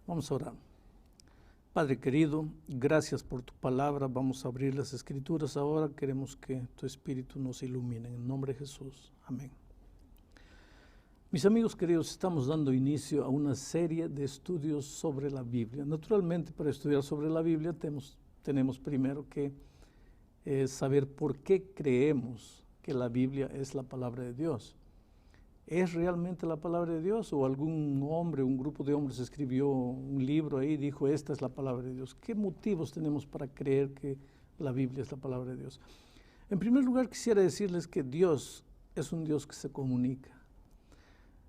Vamos a orar. Padre querido, gracias por tu palabra. Vamos a abrir las escrituras ahora. Queremos que tu Espíritu nos ilumine. En el nombre de Jesús. Amén. Mis amigos queridos, estamos dando inicio a una serie de estudios sobre la Biblia. Naturalmente, para estudiar sobre la Biblia tenemos primero que saber por qué creemos que la Biblia es la palabra de Dios. ¿Es realmente la palabra de Dios? ¿O algún hombre, un grupo de hombres escribió un libro ahí y dijo, esta es la palabra de Dios? ¿Qué motivos tenemos para creer que la Biblia es la palabra de Dios? En primer lugar, quisiera decirles que Dios es un Dios que se comunica.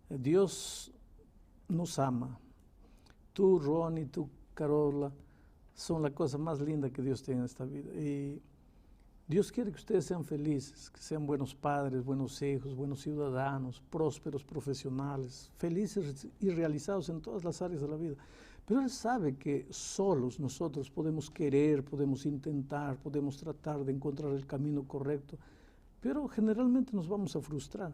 Dios nos ama. Tú, Ronnie, tú, Carola, son la cosa más linda que Dios tiene en esta vida. Y Dios quiere que ustedes sean felices, que sean buenos padres, buenos hijos, buenos ciudadanos, prósperos profesionales, felices y realizados en todas las áreas de la vida. Pero Él sabe que solos nosotros podemos querer, podemos intentar, podemos tratar de encontrar el camino correcto, pero generalmente nos vamos a frustrar.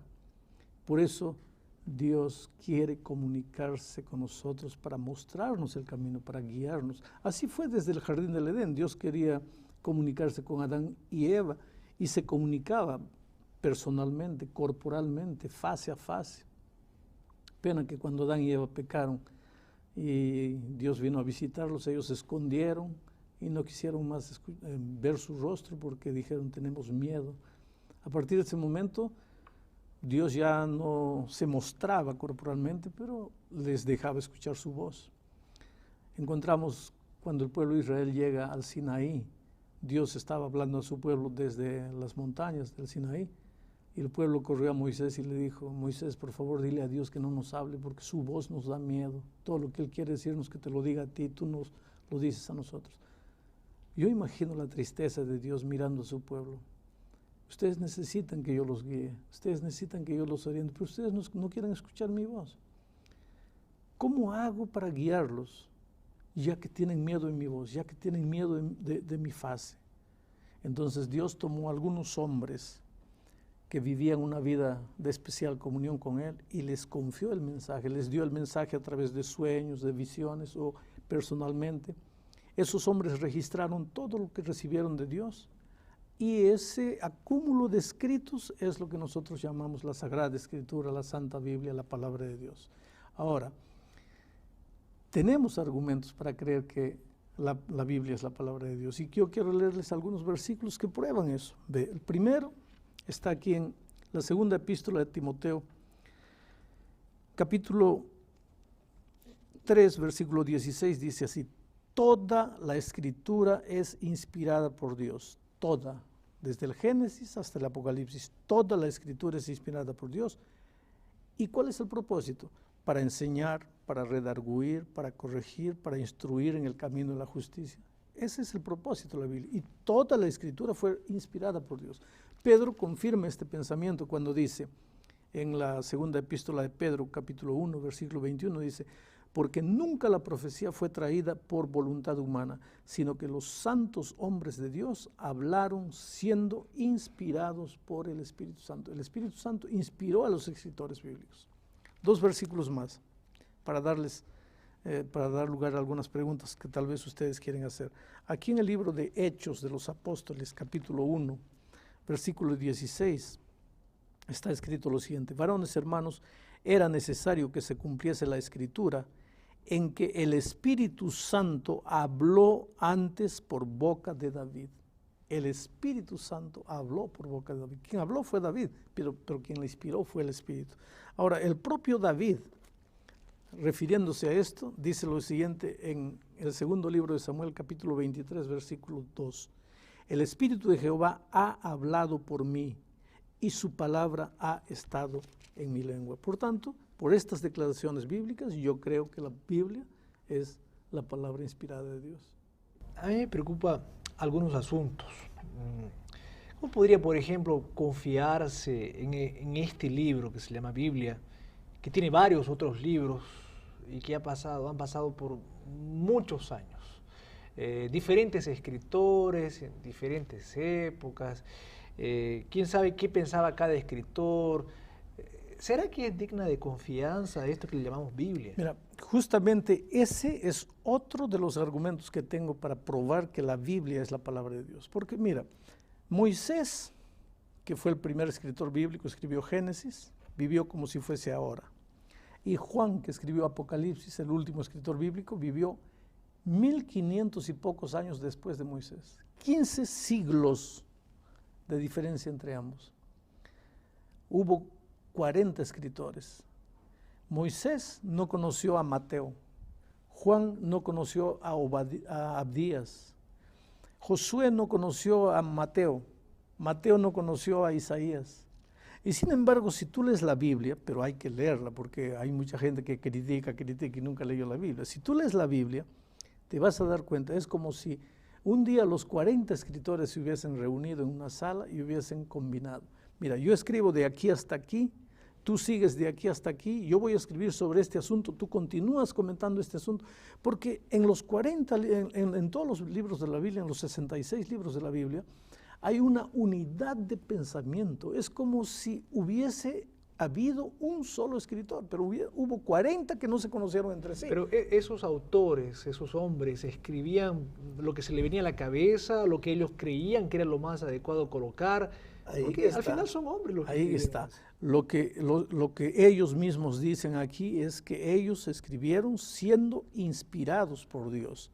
Por eso Dios quiere comunicarse con nosotros para mostrarnos el camino, para guiarnos. Así fue desde el jardín del Edén. Dios quería comunicarse con Adán y Eva y se comunicaba personalmente, corporalmente, face a face. Pena que cuando Adán y Eva pecaron y Dios vino a visitarlos, ellos se escondieron y no quisieron más ver su rostro porque dijeron, tenemos miedo. A partir de ese momento, Dios ya no se mostraba corporalmente, pero les dejaba escuchar su voz. Encontramos cuando el pueblo de Israel llega al Sinaí, Dios estaba hablando a su pueblo desde las montañas del Sinaí, y el pueblo corrió a Moisés y le dijo, Moisés, por favor, dile a Dios que no nos hable, porque su voz nos da miedo. Todo lo que Él quiere decirnos, que te lo diga a ti, tú nos lo dices a nosotros. Yo imagino la tristeza de Dios mirando a su pueblo. Ustedes necesitan que yo los guíe, ustedes necesitan que yo los oriente, pero ustedes no quieren escuchar mi voz. ¿Cómo hago para guiarlos? Ya que tienen miedo en mi voz, ya que tienen miedo de mi fase. Entonces Dios tomó a algunos hombres que vivían una vida de especial comunión con Él y les confió el mensaje, les dio el mensaje a través de sueños, de visiones o personalmente. Esos hombres registraron todo lo que recibieron de Dios y ese acúmulo de escritos es lo que nosotros llamamos la Sagrada Escritura, la Santa Biblia, la Palabra de Dios. Ahora, tenemos argumentos para creer que la Biblia es la palabra de Dios. Y yo quiero leerles algunos versículos que prueban eso. El primero está aquí en la segunda epístola de Timoteo, capítulo 3, versículo 16, dice así, toda la Escritura es inspirada por Dios, toda, desde el Génesis hasta el Apocalipsis, toda la Escritura es inspirada por Dios. ¿Y cuál es el propósito? Para enseñar, para redarguir, para corregir, para instruir en el camino de la justicia. Ese es el propósito de la Biblia. Y toda la Escritura fue inspirada por Dios. Pedro confirma este pensamiento cuando dice, en la segunda epístola de Pedro, capítulo 1, versículo 21, dice, porque nunca la profecía fue traída por voluntad humana, sino que los santos hombres de Dios hablaron siendo inspirados por el Espíritu Santo. El Espíritu Santo inspiró a los escritores bíblicos. Dos versículos más para dar lugar a algunas preguntas que tal vez ustedes quieren hacer. Aquí en el libro de Hechos de los Apóstoles, capítulo 1, versículo 16, está escrito lo siguiente, varones hermanos, era necesario que se cumpliese la Escritura en que el Espíritu Santo habló antes por boca de David. El Espíritu Santo habló por boca de David. Quien habló fue David, pero quien le inspiró fue el Espíritu. Ahora, el propio David, refiriéndose a esto, dice lo siguiente en el segundo libro de Samuel, capítulo 23, versículo 2. El Espíritu de Jehová ha hablado por mí y su palabra ha estado en mi lengua. Por tanto, por estas declaraciones bíblicas, yo creo que la Biblia es la palabra inspirada de Dios. A mí me preocupa algunos asuntos. ¿Cómo podría, por ejemplo, confiarse en este libro que se llama Biblia, que tiene varios otros libros y que han pasado por muchos años? Diferentes escritores, en diferentes épocas, quién sabe qué pensaba cada escritor, ¿Será que es digna de confianza esto que le llamamos Biblia? Mira, justamente ese es otro de los argumentos que tengo para probar que la Biblia es la palabra de Dios. Porque mira, Moisés, que fue el primer escritor bíblico, escribió Génesis, vivió como si fuese ahora. Y Juan, que escribió Apocalipsis, el último escritor bíblico, vivió 1500 y pocos años después de Moisés. 15 siglos de diferencia entre ambos. Hubo 40 escritores. Moisés no conoció a Mateo. Juan no conoció a Abdías. Josué no conoció a Mateo. Mateo no conoció a Isaías. Y sin embargo, si tú lees la Biblia, pero hay que leerla porque hay mucha gente que critica y nunca leyó la Biblia. Si tú lees la Biblia, te vas a dar cuenta, es como si un día los 40 escritores se hubiesen reunido en una sala y hubiesen combinado. Mira, yo escribo de aquí hasta aquí, tú sigues de aquí hasta aquí, yo voy a escribir sobre este asunto, tú continúas comentando este asunto, porque en los 40, en todos los libros de la Biblia, en los 66 libros de la Biblia, hay una unidad de pensamiento. Es como si hubiese habido un solo escritor, pero hubo 40 que no se conocieron entre sí. Pero esos autores, esos hombres, escribían lo que se le venía a la cabeza, lo que ellos creían que era lo más adecuado colocar, porque al final son hombres los que ahí está. Lo que ellos mismos dicen aquí es que ellos escribieron siendo inspirados por Dios.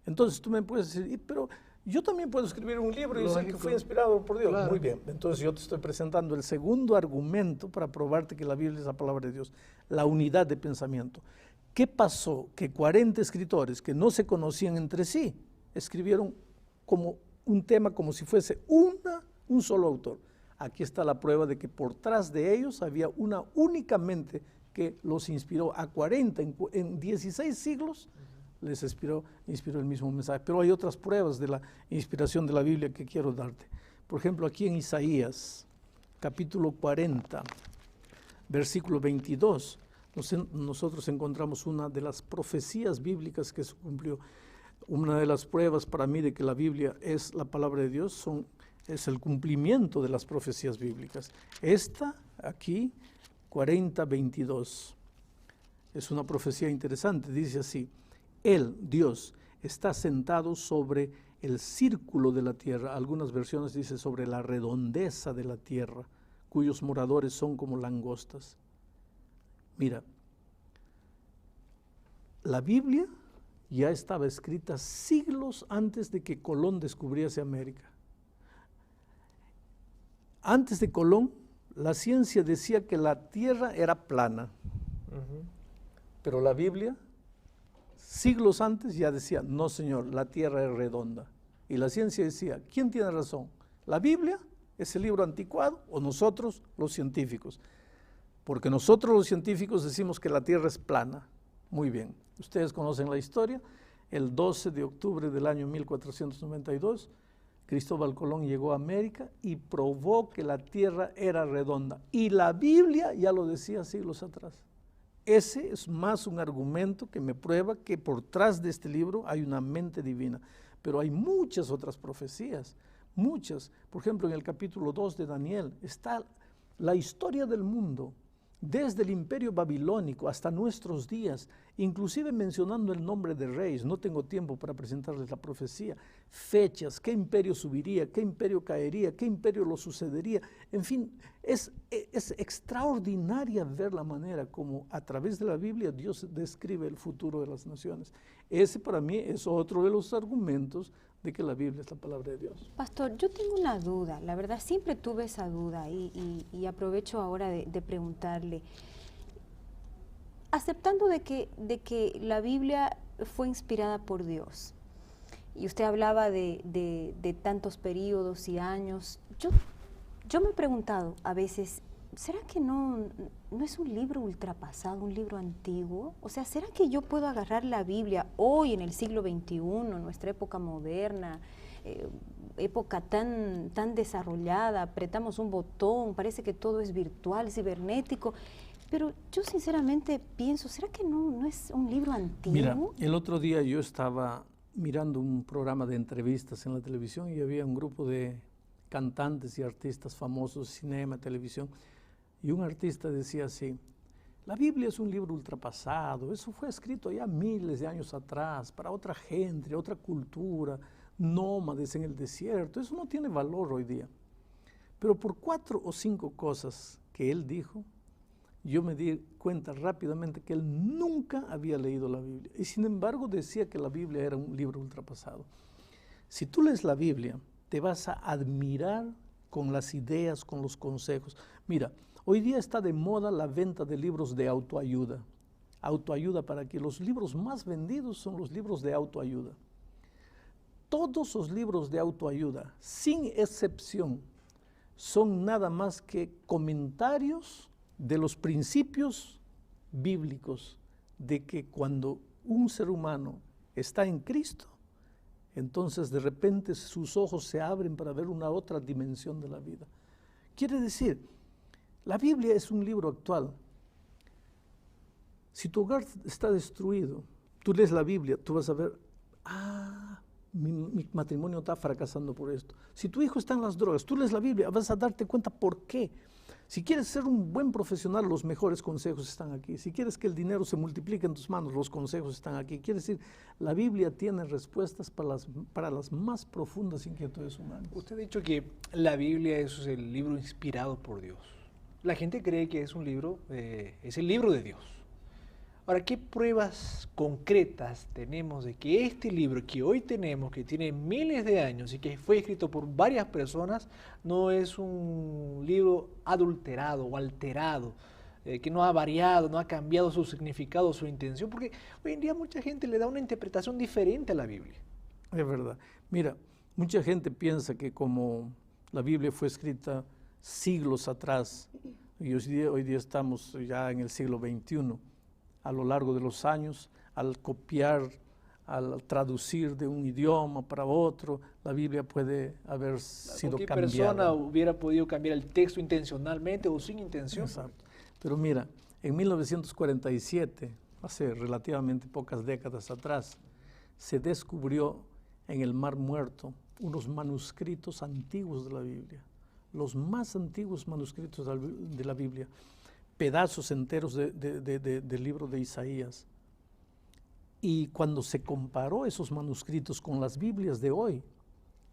Entonces tú me puedes decir, pero yo también puedo escribir un libro y decir que fui inspirado por Dios. Claro. Muy bien, entonces yo te estoy presentando el segundo argumento para probarte que la Biblia es la palabra de Dios, la unidad de pensamiento. ¿Qué pasó? Que 40 escritores que no se conocían entre sí escribieron como un tema como si fuese un solo autor. Aquí está la prueba de que por tras de ellos había una única mente que los inspiró a 40 en 16 siglos. Les inspiró el mismo mensaje. Pero hay otras pruebas de la inspiración de la Biblia que quiero darte. Por ejemplo, aquí en Isaías, capítulo 40, versículo 22, nosotros encontramos una de las profecías bíblicas que se cumplió. Una de las pruebas para mí de que la Biblia es la palabra de Dios es el cumplimiento de las profecías bíblicas. Esta, aquí, 40, 22, es una profecía interesante. Dice así: Él, Dios, está sentado sobre el círculo de la tierra. Algunas versiones dicen sobre la redondeza de la tierra, cuyos moradores son como langostas. Mira, la Biblia ya estaba escrita siglos antes de que Colón descubriese América. Antes de Colón, la ciencia decía que la tierra era plana, pero la Biblia siglos antes ya decía, no señor, la tierra es redonda. Y la ciencia decía, ¿quién tiene razón? ¿La Biblia, ese libro anticuado, o nosotros, los científicos? Porque nosotros los científicos decimos que la tierra es plana. Muy bien, ustedes conocen la historia. El 12 de octubre del año 1492, Cristóbal Colón llegó a América y probó que la tierra era redonda. Y la Biblia ya lo decía siglos atrás. Ese es más un argumento que me prueba que por tras de este libro hay una mente divina. Pero hay muchas otras profecías, muchas. Por ejemplo, en el capítulo 2 de Daniel está la historia del mundo, desde el imperio babilónico hasta nuestros días, inclusive mencionando el nombre de reyes. No tengo tiempo para presentarles la profecía, fechas, qué imperio subiría, qué imperio caería, qué imperio lo sucedería. En fin, es extraordinaria ver la manera como a través de la Biblia Dios describe el futuro de las naciones. Ese para mí es otro de los argumentos de que la Biblia es la palabra de Dios. Pastor, yo tengo una duda, la verdad siempre tuve esa duda y aprovecho ahora de preguntarle, aceptando de que la Biblia fue inspirada por Dios, y usted hablaba de tantos periodos y años, yo me he preguntado a veces, ¿será que no es un libro ultrapasado, un libro antiguo? O sea, ¿será que yo puedo agarrar la Biblia hoy en el siglo XXI, nuestra época moderna, época tan desarrollada, apretamos un botón, parece que todo es virtual, cibernético, pero yo sinceramente pienso, ¿será que no es un libro antiguo? Mira, el otro día yo estaba mirando un programa de entrevistas en la televisión y había un grupo de cantantes y artistas famosos, cinema, televisión, Y un artista decía así: la Biblia es un libro ultrapasado, eso fue escrito ya miles de años atrás, para otra gente, otra cultura, nómades en el desierto, eso no tiene valor hoy día. Pero por 4 o 5 cosas que él dijo, yo me di cuenta rápidamente que él nunca había leído la Biblia. Y sin embargo decía que la Biblia era un libro ultrapasado. Si tú lees la Biblia, te vas a admirar con las ideas, con los consejos. Mira, hoy día está de moda la venta de libros de autoayuda. Autoayuda para que los libros más vendidos son los libros de autoayuda. Todos los libros de autoayuda, sin excepción, son nada más que comentarios de los principios bíblicos de que cuando un ser humano está en Cristo, entonces de repente sus ojos se abren para ver una otra dimensión de la vida. Quiere decir, la Biblia es un libro actual. Si tu hogar está destruido, tú lees la Biblia, tú vas a ver, mi matrimonio está fracasando por esto. Si tu hijo está en las drogas, tú lees la Biblia, vas a darte cuenta por qué. Si quieres ser un buen profesional, los mejores consejos están aquí. Si quieres que el dinero se multiplique en tus manos, los consejos están aquí. Quiere decir, la Biblia tiene respuestas para las más profundas inquietudes humanas. Usted ha dicho que la Biblia es el libro inspirado por Dios. La gente cree que es un libro, es el libro de Dios. Ahora, ¿qué pruebas concretas tenemos de que este libro que hoy tenemos, que tiene miles de años y que fue escrito por varias personas, no es un libro adulterado o alterado, que no ha variado, no ha cambiado su significado, su intención? Porque hoy en día mucha gente le da una interpretación diferente a la Biblia. Es verdad. Mira, mucha gente piensa que como la Biblia fue escrita siglos atrás, y hoy día estamos ya en el siglo XXI, a lo largo de los años, al copiar, al traducir de un idioma para otro, la Biblia puede haber sido cambiada. ¿Qué persona hubiera podido cambiar el texto intencionalmente o sin intención? Exacto. Pero mira, en 1947, hace relativamente pocas décadas atrás, se descubrió en el Mar Muerto unos manuscritos antiguos de la Biblia, los más antiguos manuscritos de la Biblia, pedazos enteros del libro de Isaías. Y cuando se comparó esos manuscritos con las Biblias de hoy,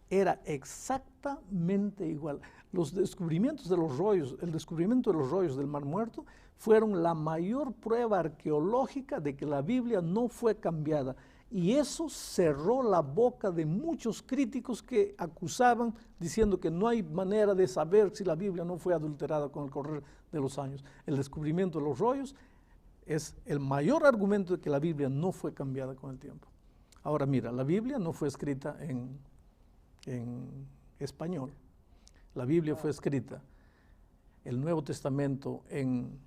era exactamente igual. Los descubrimientos de los rollos, el descubrimiento de los rollos del Mar Muerto fueron la mayor prueba arqueológica de que la Biblia no fue cambiada. Y eso cerró la boca de muchos críticos que acusaban, diciendo que no hay manera de saber si la Biblia no fue adulterada con el correr de los años. El descubrimiento de los rollos es el mayor argumento de que la Biblia no fue cambiada con el tiempo. Ahora mira, la Biblia no fue escrita en español. La Biblia fue escrita, el Nuevo Testamento en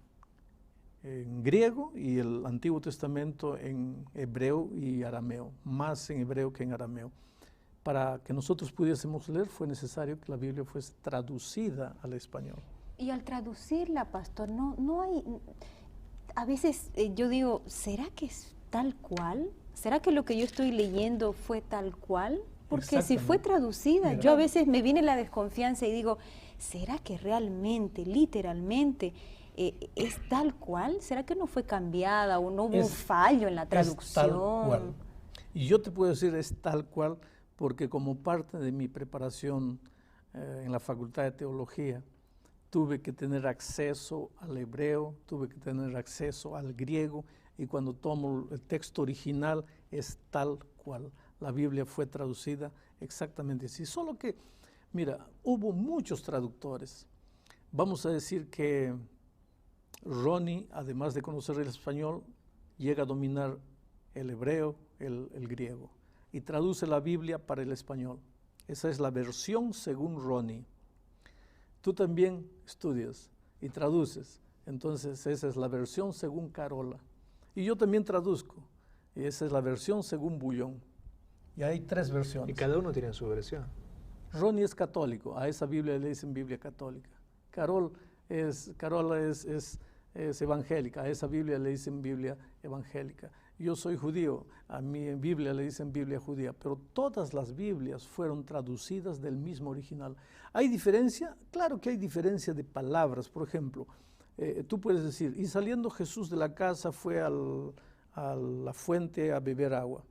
griego y el Antiguo Testamento en hebreo y arameo, más en hebreo que en arameo. Para que nosotros pudiésemos leer fue necesario que la Biblia fuese traducida al español. Y al traducirla, pastor, no hay, a veces yo digo, ¿será que es tal cual? ¿Será que lo que yo estoy leyendo fue tal cual? Porque si fue traducida, yo a veces me viene la desconfianza y digo, ¿será que realmente, literalmente, es tal cual? ¿Será que no fue cambiada o no hubo un fallo en la traducción? Es tal cual. Y yo te puedo decir es tal cual porque como parte de mi preparación en la Facultad de Teología, tuve que tener acceso al hebreo, tuve que tener acceso al griego, y cuando tomo el texto original es tal cual. La Biblia fue traducida exactamente así. Solo que, mira, hubo muchos traductores. Vamos a decir que Ronnie, además de conocer el español, llega a dominar el hebreo, el griego, y traduce la Biblia para el español. Esa es la versión según Ronnie. Tú también estudias y traduces, entonces esa es la versión según Carola. Y yo también traduzco, y esa es la versión según Bullón. Y hay 3 versiones. Y cada uno tiene su versión. Ronnie es católico, a esa Biblia le dicen Biblia católica. Carola es evangélica, a esa Biblia le dicen Biblia evangélica. Yo soy judío, a mi Biblia le dicen Biblia judía, pero todas las Biblias fueron traducidas del mismo original. ¿Hay diferencia? Claro que hay diferencia de palabras. Por ejemplo, tú puedes decir, y saliendo Jesús de la casa fue a la fuente a beber agua.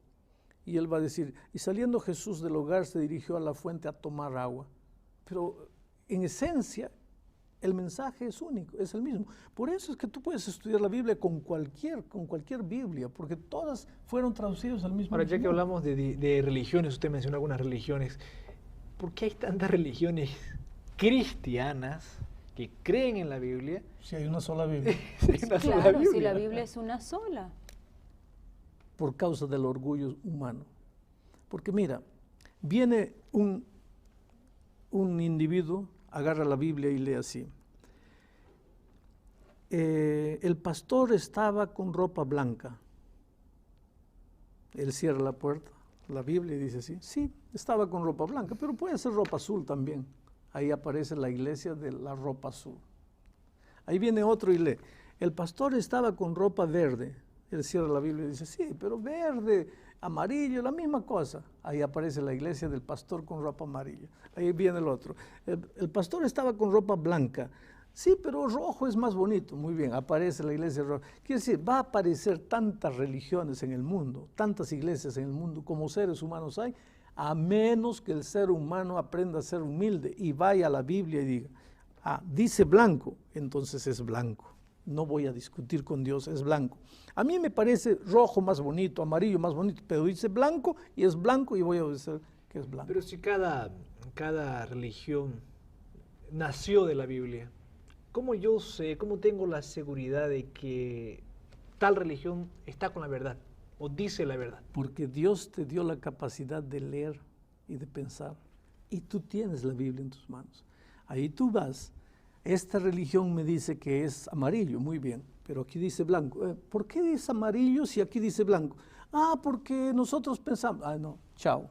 Y él va a decir, y saliendo Jesús del hogar se dirigió a la fuente a tomar agua. Pero en esencia, el mensaje es único, es el mismo. Por eso es que tú puedes estudiar la Biblia con cualquier Biblia, porque todas fueron traducidas al mismo tiempo. Ahora, ya que hablamos de religiones, usted mencionó algunas religiones, ¿por qué hay tantas religiones cristianas que creen en la Biblia? Si hay una sola Biblia. Si hay una sola Claro, Biblia. si la Biblia es una sola. Por causa del orgullo humano. Porque mira, viene un individuo, agarra la Biblia y lee así. El pastor estaba con ropa blanca. Él cierra la puerta, la Biblia, y dice así, sí, estaba con ropa blanca, pero puede ser ropa azul también. Ahí aparece la iglesia de la ropa azul. Ahí viene otro y lee, el pastor estaba con ropa verde. Él cierra la Biblia y dice, sí, pero verde, amarillo, la misma cosa. Ahí aparece la iglesia del pastor con ropa amarilla. Ahí viene el otro. El pastor estaba con ropa blanca. Sí, pero rojo es más bonito. Muy bien, aparece la iglesia roja. Quiere decir, va a aparecer tantas religiones en el mundo, tantas iglesias en el mundo como seres humanos hay, a menos que el ser humano aprenda a ser humilde y vaya a la Biblia y diga, dice blanco, entonces es blanco. No voy a discutir con Dios, es blanco. A mí me parece rojo más bonito, amarillo más bonito, pero dice blanco y es blanco y voy a decir que es blanco. Pero si cada religión nació de la Biblia, ¿cómo yo sé, cómo tengo la seguridad de que tal religión está con la verdad o dice la verdad? Porque Dios te dio la capacidad de leer y de pensar y tú tienes la Biblia en tus manos. Ahí tú vas. Esta religión me dice que es amarillo, muy bien, pero aquí dice blanco. ¿Por qué dice amarillo si aquí dice blanco? Porque nosotros pensamos, no, chao.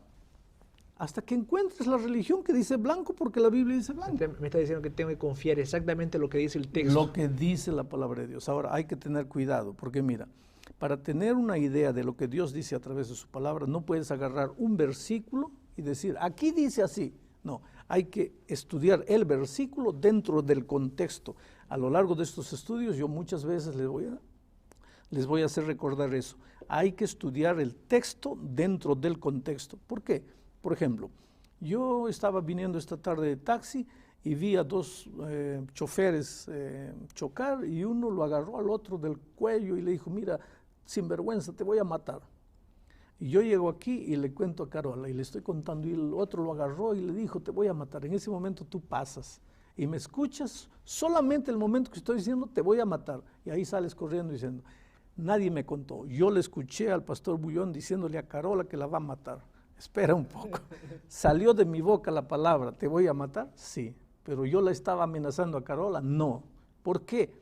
Hasta que encuentres la religión que dice blanco porque la Biblia dice blanco. Me está diciendo que tengo que confiar exactamente en lo que dice el texto. Lo que dice la palabra de Dios. Ahora, hay que tener cuidado, porque mira, para tener una idea de lo que Dios dice a través de su palabra, no puedes agarrar un versículo y decir, aquí dice así. No, hay que estudiar el versículo dentro del contexto. A lo largo de estos estudios yo muchas veces les voy a hacer recordar eso. Hay que estudiar el texto dentro del contexto. ¿Por qué? Por ejemplo, yo estaba viniendo esta tarde de taxi y vi a dos choferes chocar y uno lo agarró al otro del cuello y le dijo, mira, sinvergüenza, te voy a matar. Y yo llego aquí y le cuento a Carola y le estoy contando y el otro lo agarró y le dijo, te voy a matar. En ese momento tú pasas y me escuchas solamente el momento que estoy diciendo, te voy a matar. Y ahí sales corriendo diciendo, nadie me contó. Yo le escuché al pastor Bullón diciéndole a Carola que la va a matar. Espera un poco. ¿Salió de mi boca la palabra, te voy a matar? Sí. Pero yo la estaba amenazando a Carola, no. ¿Por qué?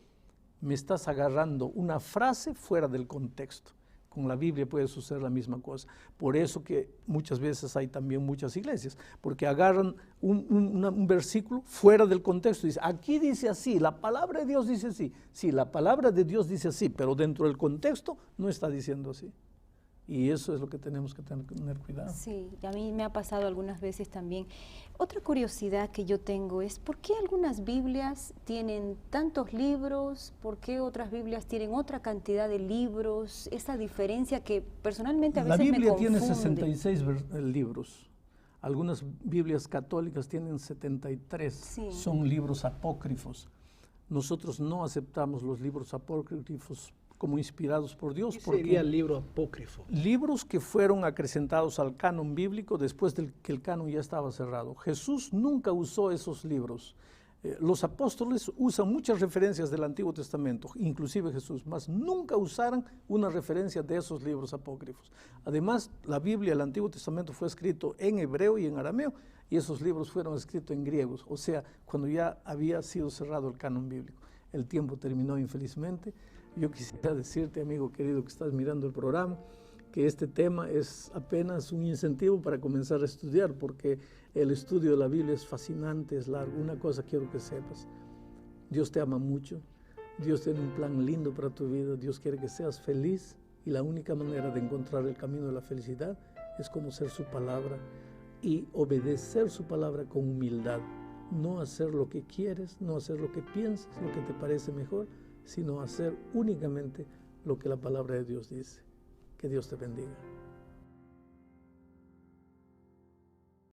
Me estás agarrando una frase fuera del contexto. Con la Biblia puede suceder la misma cosa. Por eso que muchas veces hay también muchas iglesias, porque agarran un versículo fuera del contexto y dicen, aquí dice así, la palabra de Dios dice así. Sí, la palabra de Dios dice así, pero dentro del contexto no está diciendo así. Y eso es lo que tenemos que tener cuidado. Sí, y a mí me ha pasado algunas veces también. Otra curiosidad que yo tengo es, ¿por qué algunas Biblias tienen tantos libros? ¿Por qué otras Biblias tienen otra cantidad de libros? Esa diferencia que personalmente a veces me confunde. La Biblia tiene 66 libros. Algunas Biblias católicas tienen 73. Sí. Son libros apócrifos. Nosotros no aceptamos los libros apócrifos como inspirados por Dios. ¿Qué sería el libro apócrifo? Libros que fueron acrecentados al canon bíblico después de que el canon ya estaba cerrado. Jesús nunca usó esos libros. Los apóstoles usan muchas referencias del Antiguo Testamento, inclusive Jesús, mas nunca usaron una referencia de esos libros apócrifos. Además, la Biblia, el Antiguo Testamento fue escrito en hebreo y en arameo, y esos libros fueron escritos en griegos, o sea, cuando ya había sido cerrado el canon bíblico. El tiempo terminó infelizmente. Yo quisiera decirte, amigo querido que estás mirando el programa, que este tema es apenas un incentivo para comenzar a estudiar, porque el estudio de la Biblia es fascinante, es largo. Una cosa quiero que sepas, Dios te ama mucho, Dios tiene un plan lindo para tu vida, Dios quiere que seas feliz y la única manera de encontrar el camino de la felicidad es conocer su palabra y obedecer su palabra con humildad. no hacer lo que quieres, no hacer lo que piensas, lo que te parece mejor, sino hacer únicamente lo que la palabra de Dios dice. Que Dios te bendiga.